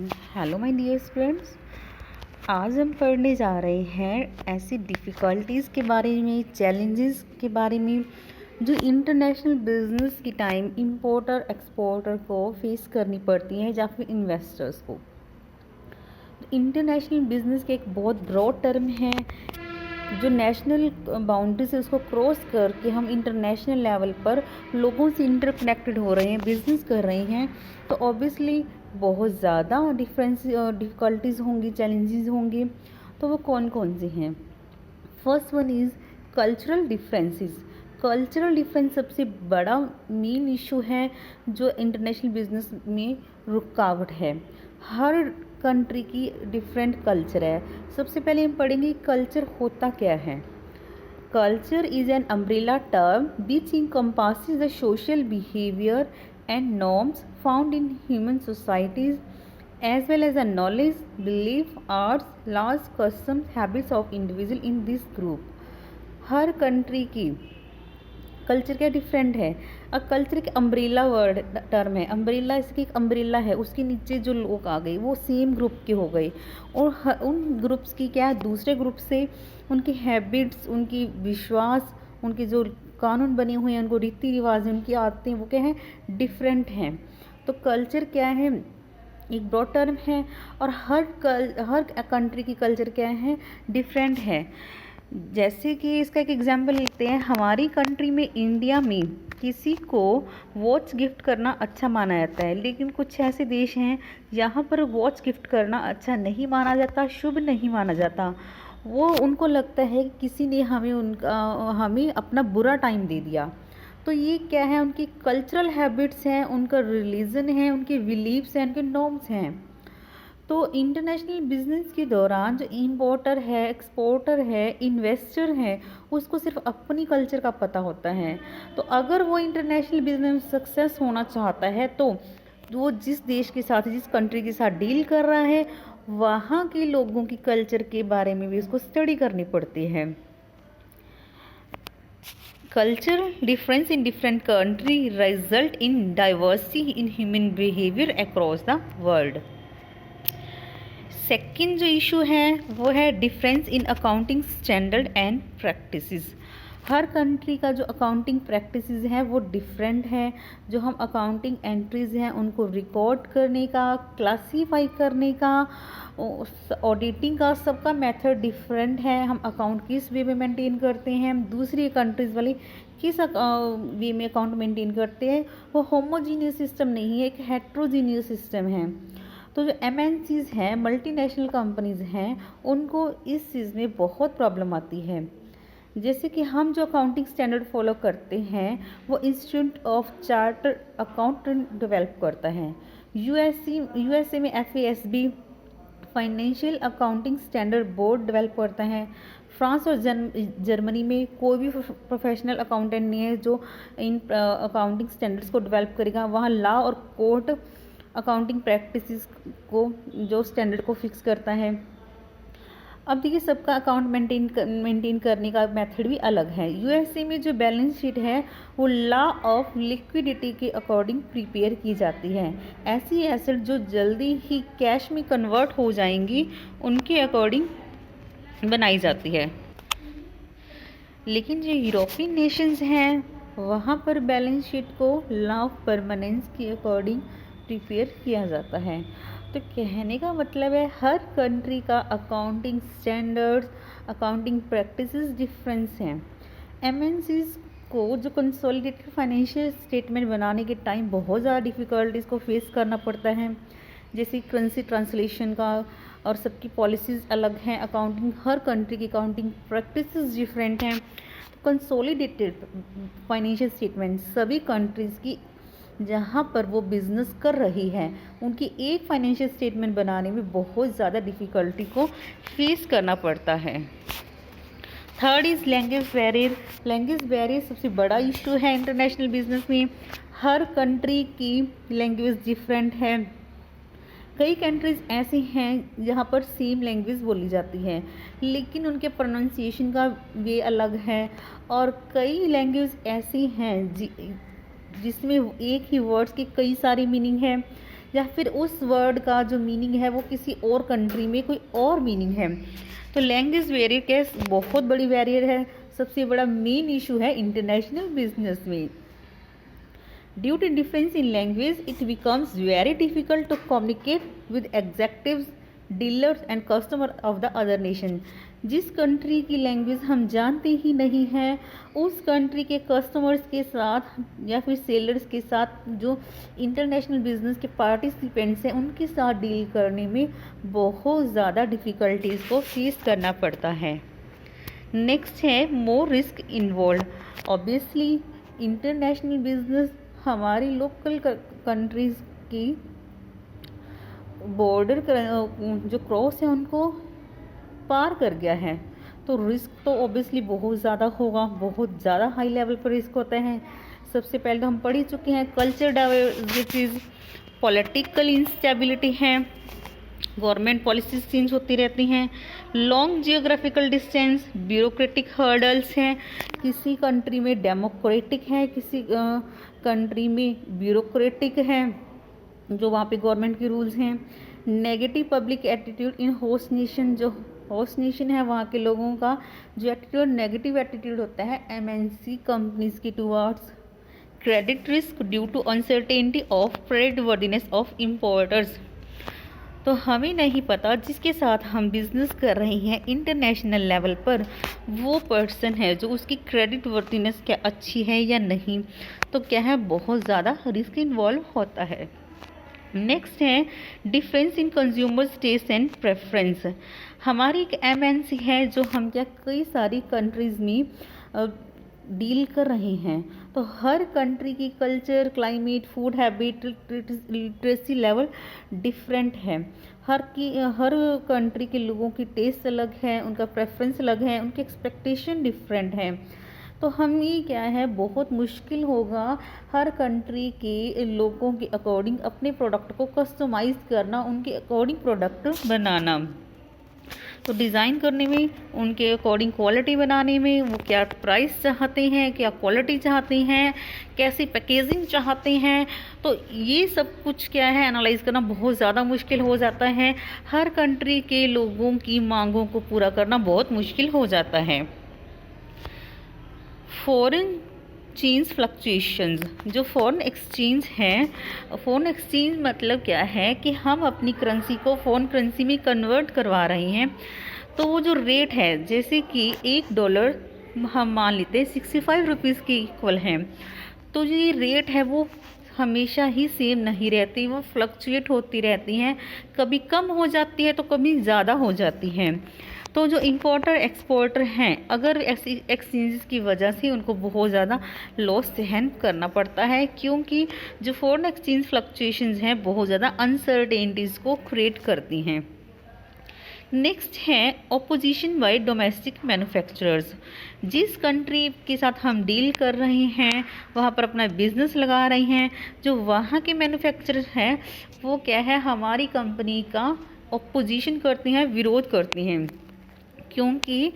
Hello my dear students. आज हम पढ़ने जा रहे हैं ऐसी डिफ़िकल्टीज़ के बारे में, चैलेंजेस के बारे में जो इंटरनेशनल बिजनेस की टाइम इंपोर्टर एक्सपोर्टर को फेस करनी पड़ती है या फिर इन्वेस्टर्स को। इंटरनेशनल बिजनेस के एक बहुत ब्रॉड टर्म है जो नेशनल बाउंड्री से उसको क्रॉस करके हम इंटरनेशनल लेवल पर लोगों से इंटरकनेक्टेड हो रहे हैं, बिजनेस कर रहे हैं। तो ऑब्वियसली बहुत ज़्यादा डिफ़िकल्टीज़ होंगी, चैलेंजेस होंगे। तो वो कौन कौन से हैं? First one is cultural differences. Cultural difference सबसे बड़ा मेन इशू है जो इंटरनेशनल बिजनेस में रुकावट है। हर कंट्री की डिफरेंट कल्चर है। सबसे पहले हम पढ़ेंगे कल्चर होता क्या है। Culture is an umbrella term which encompasses the social behaviour and norms found in human societies as well as the knowledge, belief, arts, laws, customs, habits of individual in this group. Her country की culture क्या different है। Culture एक umbrella word term है। Umbrella इसकी एक umbrella है, उसके नीचे जो लोग आ गए वो सेम ग्रुप के हो गए और उन ग्रुप्स की क्या दूसरे ग्रुप से उनकी हैबिट्स, उनकी विश्वास, उनके जो कानून बने हुए हैं, उनको रीति रिवाज, उनकी आदतें वो क्या हैं, डिफरेंट हैं। तो कल्चर क्या है, एक ब्रॉड टर्म है और हर कंट्री की कल्चर क्या है, डिफरेंट है। जैसे कि इसका एक एग्जांपल लेते हैं। हमारी कंट्री में, इंडिया में किसी को वॉच गिफ्ट करना अच्छा माना जाता है, लेकिन कुछ ऐसे देश हैं यहाँ पर वॉच गिफ्ट करना अच्छा नहीं माना जाता, शुभ नहीं माना जाता। वो उनको लगता है कि किसी ने हमें अपना बुरा टाइम दे दिया। तो ये क्या है, उनकी कल्चरल हैबिट्स हैं, उनका रिलीजन है, उनके बिलीव्स हैं, उनके नॉर्म्स हैं। तो इंटरनेशनल बिजनेस के दौरान जो इंपोर्टर है, एक्सपोर्टर है, इन्वेस्टर है, उसको सिर्फ अपनी कल्चर का पता होता है। तो अगर वो इंटरनेशनल बिजनेस सक्सेस होना चाहता है तो वो जिस देश के साथ, जिस कंट्री के साथ डील कर रहा है, वहाँ के लोगों की कल्चर के बारे में भी उसको स्टडी करनी पड़ती है। Cultural difference in different country result in diversity in human behavior across the world. Second जो इशू है वो है difference in accounting standard and practices. Her country का जो अकाउंटिंग प्रैक्टिसेस है वो डिफरेंट है। जो हम अकाउंटिंग एंट्रीज हैं उनको रिकॉर्ड करने का, क्लासीफाई करने का, ऑडिटिंग का, सबका मेथड डिफरेंट है। हम अकाउंट किस वे में मेंटेन करते हैं, दूसरी कंट्रीज़ वाले किस वे में अकाउंट मेंटेन करते हैं, वो होमोजीनियस सिस्टम नहीं है, एक हेट्रोजीनियस सिस्टम है। तो जो MNCs हैं, मल्टीनेशनल कंपनीज़ हैं, उनको इस चीज़ में बहुत प्रॉब्लम आती है। जैसे कि हम जो अकाउंटिंग स्टैंडर्ड फॉलो करते हैं वो institute of chartered accountant develop करता है। यूएसए में FASB financial accounting standard board develop करता है। फ्रांस और जर्मनी में कोई भी प्रोफेशनल अकाउंटेंट नहीं है जो इन अकाउंटिंग स्टैंडर्ड्स को डेवलप करेगा। वहाँ लॉ और कोर्ट अकाउंटिंग प्रैक्टिसेस को, जो स्टैंडर्ड को फिक्स करता है। अब देखिए, सबका अकाउंट मेंटेन करने का मेथड भी अलग है। यूएसए में जो बैलेंस शीट है वो लॉ ऑफ लिक्विडिटी के अकॉर्डिंग प्रिपेयर की जाती है। ऐसी एसेट जो जल्दी ही कैश में कन्वर्ट हो जाएंगी उनके अकॉर्डिंग बनाई जाती है। लेकिन जो यूरोपियन नेशंस हैं वहाँ पर बैलेंस शीट को लॉ ऑफ परमानेंस के अकॉर्डिंग प्रिपेयर किया जाता है। तो कहने का मतलब है हर कंट्री का accounting standards, accounting practices difference हैं। MNCs को जो कंसोलिडेटेड फाइनेंशियल स्टेटमेंट बनाने के टाइम बहुत ज़्यादा डिफ़िकल्टीज़ को फेस करना पड़ता है, जैसे करेंसी ट्रांसलेशन का, और सबकी पॉलिसीज़ अलग हैं। अकाउंटिंग, हर कंट्री की अकाउंटिंग प्रैक्टिसेस डिफरेंट हैं। कंसोलिडेटेड फाइनेंशियल स्टेटमेंट सभी कंट्रीज़ की जहाँ पर वो बिज़नेस कर रही है उनकी एक फाइनेंशियल स्टेटमेंट बनाने में बहुत ज़्यादा डिफ़िकल्टी को फेस करना पड़ता है। Third is language barrier. Language barrier सबसे बड़ा इशू है इंटरनेशनल बिजनेस में। हर कंट्री की लैंग्वेज डिफरेंट है। कई कंट्रीज़ ऐसी हैं जहाँ पर सेम लैंग्वेज बोली जाती है लेकिन उनके प्रोनाउंसिएशन का वे अलग है, और कई लैंग्वेज ऐसी हैं जिसमें एक ही वर्ड्स की कई सारी मीनिंग है। या फिर उस वर्ड का जो मीनिंग है वो किसी और कंट्री में कोई और मीनिंग है। तो लैंग्वेज बैरियर क्या बहुत बड़ी बैरियर है, सबसे बड़ा मेन इशू है इंटरनेशनल बिजनेस में। Due to difference in language, it becomes very difficult to communicate with executives, dealers and customer of the other nation. जिस कंट्री की लैंग्वेज हम जानते ही नहीं हैं, उस कंट्री के कस्टमर्स के साथ या फिर सेलर्स के साथ जो इंटरनेशनल बिजनेस के पार्टिसिपेंट्स हैं उनके साथ डील करने में बहुत ज़्यादा डिफ़िकल्टीज़ को फेस करना पड़ता है। नेक्स्ट है more risk involve. Obviously international business हमारी लोकल कंट्रीज़ की बॉर्डर जो क्रॉस है उनको पार कर गया है, तो रिस्क तो ऑब्वियसली बहुत ज़्यादा होगा, बहुत ज़्यादा हाई लेवल पर रिस्क होता है। सबसे पहले तो हम पढ़ ही चुके हैं कल्चर डाइवर्सिटीज़, पॉलिटिकल इंस्टेबिलिटी है, गवर्नमेंट पॉलिसीज चेंज होती रहती हैं, long geographical distance, bureaucratic hurdles हैं, किसी कंट्री में डेमोक्रेटिक है, किसी कंट्री में ब्यूरोक्रेटिक है जो वहाँ पे गवर्नमेंट के रूल्स हैं, negative public attitude in host nation, जो होस्ट नेशन है वहाँ के लोगों का जो एटीट्यूड नेगेटिव एटीट्यूड होता है एमएनसी कंपनीज की towards, credit risk due to uncertainty of credit worthiness of importers. तो हमें नहीं पता जिसके साथ हम बिज़नेस कर रहे हैं इंटरनेशनल लेवल पर वो पर्सन है जो उसकी क्रेडिट वर्दीनेस क्या अच्छी है या नहीं, तो क्या है बहुत ज़्यादा रिस्क इन्वॉल्व होता है। नेक्स्ट है difference in consumers taste and preference. हमारी एक एमएनसी है जो हम क्या कई सारी कंट्रीज़ में डील कर रहे हैं, तो हर कंट्री की culture, climate, food habit, literacy level different है। हर कंट्री के लोगों की टेस्ट अलग है, उनका प्रेफरेंस अलग है, उनके एक्सपेक्टेशन डिफरेंट है। तो हम ये क्या है बहुत मुश्किल होगा हर कंट्री के लोगों के अकॉर्डिंग अपने प्रोडक्ट को कस्टमाइज़ करना, उनके अकॉर्डिंग प्रोडक्ट बनाना। तो डिज़ाइन करने में, उनके अकॉर्डिंग क्वालिटी बनाने में, वो क्या प्राइस चाहते हैं, क्या क्वालिटी चाहते हैं, कैसी पैकेजिंग चाहते हैं, तो ये सब कुछ क्या है एनालाइज करना बहुत ज़्यादा मुश्किल हो जाता है। हर कंट्री के लोगों की मांगों को पूरा करना बहुत मुश्किल हो जाता है। फॉरेन एक्सचेंज फ्लक्चुएशंस, जो फॉरेन एक्सचेंज है, फॉरेन एक्सचेंज मतलब क्या है कि हम अपनी करेंसी को फॉरेन करेंसी में कन्वर्ट करवा रहे हैं, तो वो जो रेट है जैसे कि $1 हम मान लेते हैं 65 रुपीज़ के इक्वल है, तो जो ये रेट है वो हमेशा ही सेम नहीं रहती, वो फ्लक्चुएट होती रहती हैं, कभी कम हो जाती है तो कभी ज़्यादा हो जाती हैं। तो जो इंपोर्टर एक्सपोर्टर हैं अगर एक्सचेंजेस की वजह से उनको बहुत ज़्यादा लॉस सहन करना पड़ता है, क्योंकि जो फॉरेन एक्सचेंज फ्लक्चुएशंस हैं बहुत ज़्यादा अनसर्टेनिटीज़ को क्रिएट करती हैं। नेक्स्ट है ऑपोजिशन बाय डोमेस्टिक मैन्युफैक्चरर्स। जिस कंट्री के साथ हम डील कर रहे हैं वहाँ पर अपना बिजनेस लगा रहे हैं, जो वहाँ के मैन्युफैक्चरर हैं वो क्या है हमारी कंपनी का ऑपोजिशन करते हैं, विरोध करते हैं, क्योंकि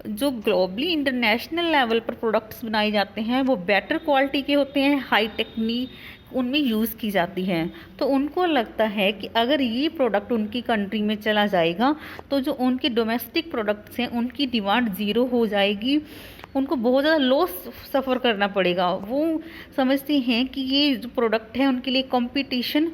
जो ग्लोबली इंटरनेशनल लेवल पर प्रोडक्ट्स बनाए जाते हैं वो बेटर क्वालिटी के होते हैं, हाई टेक्निक उनमें यूज़ की जाती है। तो उनको लगता है कि अगर ये प्रोडक्ट उनकी कंट्री में चला जाएगा तो जो उनके डोमेस्टिक प्रोडक्ट्स हैं उनकी डिमांड ज़ीरो हो जाएगी, उनको बहुत ज़्यादा लॉस सफ़र करना पड़ेगा। वो समझते हैं कि ये जो प्रोडक्ट है उनके लिए कंपटीशन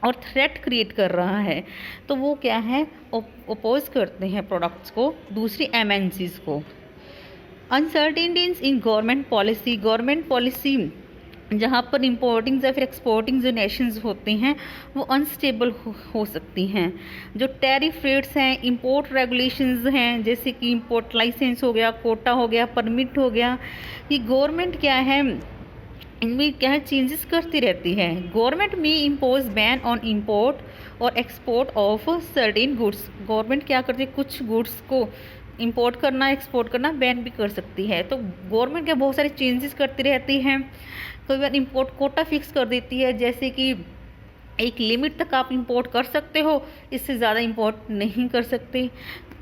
और थ्रेट क्रिएट कर रहा है, तो वो क्या है अपोज करते हैं प्रोडक्ट्स को, दूसरी एमएनसीज को। अनसर्टेनिटीज इन गवर्नमेंट पॉलिसी जहाँ पर इंपोर्टिंग या फिर एक्सपोर्टिंग जो नेशंस होते हैं वो अनस्टेबल हो सकती हैं। जो टैरिफ रेट्स हैं, इंपोर्ट रेगुलेशंस हैं, जैसे कि इंपोर्ट लाइसेंस हो गया, कोटा हो गया, परमिट हो गया, ये गवर्नमेंट क्या है इनमें क्या है चेंजेस करती रहती है। गवर्नमेंट में इम्पोज बैन ऑन इंपोर्ट और export of certain goods. Government क्या करती है कुछ गुड्स को इंपोर्ट करना, एक्सपोर्ट करना बैन भी कर सकती है। तो गवर्नमेंट क्या बहुत सारे चेंजेस करती रहती है। कई बार इंपोर्ट कोटा फिक्स कर देती है, जैसे कि एक लिमिट तक आप इंपोर्ट कर सकते हो, इससे ज़्यादा इंपोर्ट नहीं कर सकते।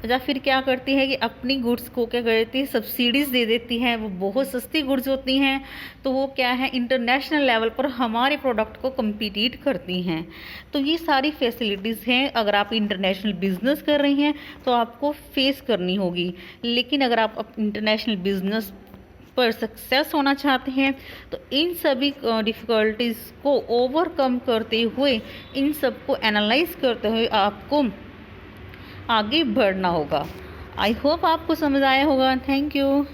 या फिर क्या करती है कि अपनी गुड्स को क्या करती है, सब्सिडीज़ दे देती है। वो बहुत सस्ती गुड्स होती हैं, तो वो क्या है, इंटरनेशनल लेवल पर हमारे प्रोडक्ट को कम्पीट करती हैं। तो ये सारी फैसिलिटीज़ हैं, अगर आप इंटरनेशनल बिजनेस कर रही हैं तो आपको फेस करनी होगी। लेकिन अगर आप इंटरनेशनल बिजनेस पर सक्सेस होना चाहते हैं तो इन सभी डिफ़िकल्टीज़ को ओवरकम करते हुए, इन सब को एनालाइज करते हुए आपको आगे बढ़ना होगा। आई होप आपको समझ आया होगा। Thank you.